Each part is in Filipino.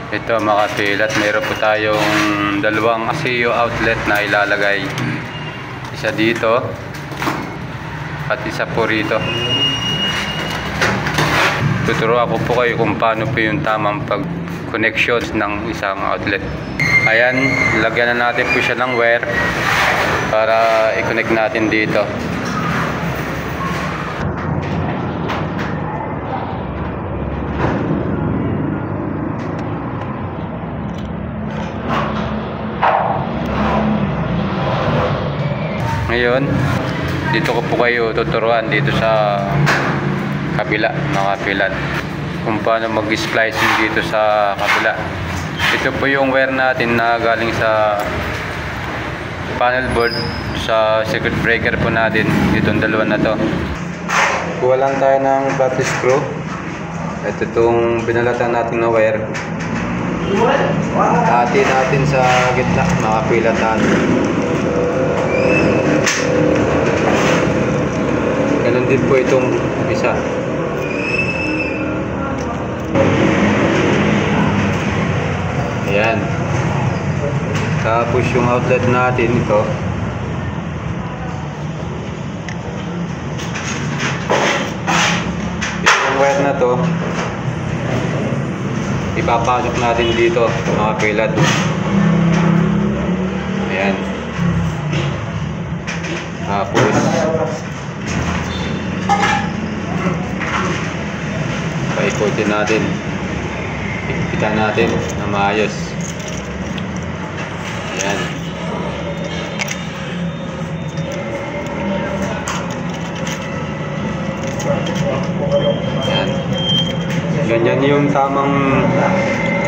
Ito mga kapilat, mayroon po tayong dalawang ASEO outlet na ilalagay. Isa dito at isa po rito. Tuturuan ko po kayo kung paano po yung tamang pag-connections ng isang outlet. Ayan, lagyan na natin po siya ng wire para i-connect natin dito. Ngayon, dito ko po kayo tuturuan dito sa kabila mga kapilat kung paano mag-splicing dito sa kabila. Ito po yung wire natin na galing sa panel board sa circuit breaker po natin. Itong dalawa na to. Kuha lang tayo ng flat screw. Ito itong binalatan natin na wire. Hati natin sa gitna mga kapilat natin. Ganun din po itong isa. Ayan. Tapos yung outlet natin ito. Itong wire na to ipapasok natin dito mga kapilat. Ayan. Tapos paikutin natin, ipitan natin na maayos. Ayan. Ayan. Ganyan yung tamang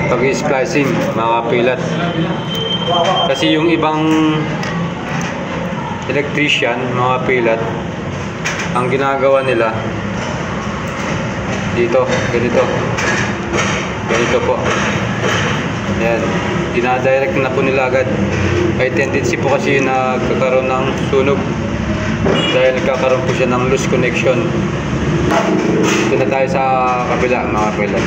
pag-splicing mga kapilat. Kasi yung ibang electrician mga kapilat, ang ginagawa nila dito, ganito po. Ayan, dinadirect na po nila agad. May tendency po kasi na nagkakaroon ng sunog dahil nagkakaroon po siya ng loose connection. Ito na tayo sa kabila mga kapilat.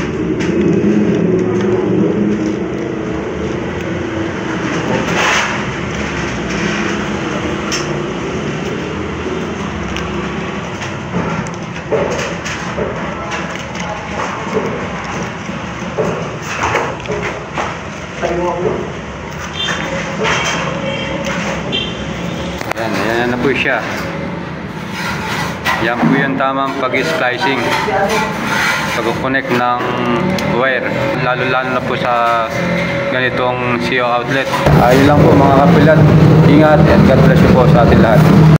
Ayan na po siya. Yan po yung tamang pag-splicing, pag-connect ng wire, lalo na po sa ganitong ASEO outlet. Ayun lang po mga kapilat. Ingat and God bless you po sa atin lahat.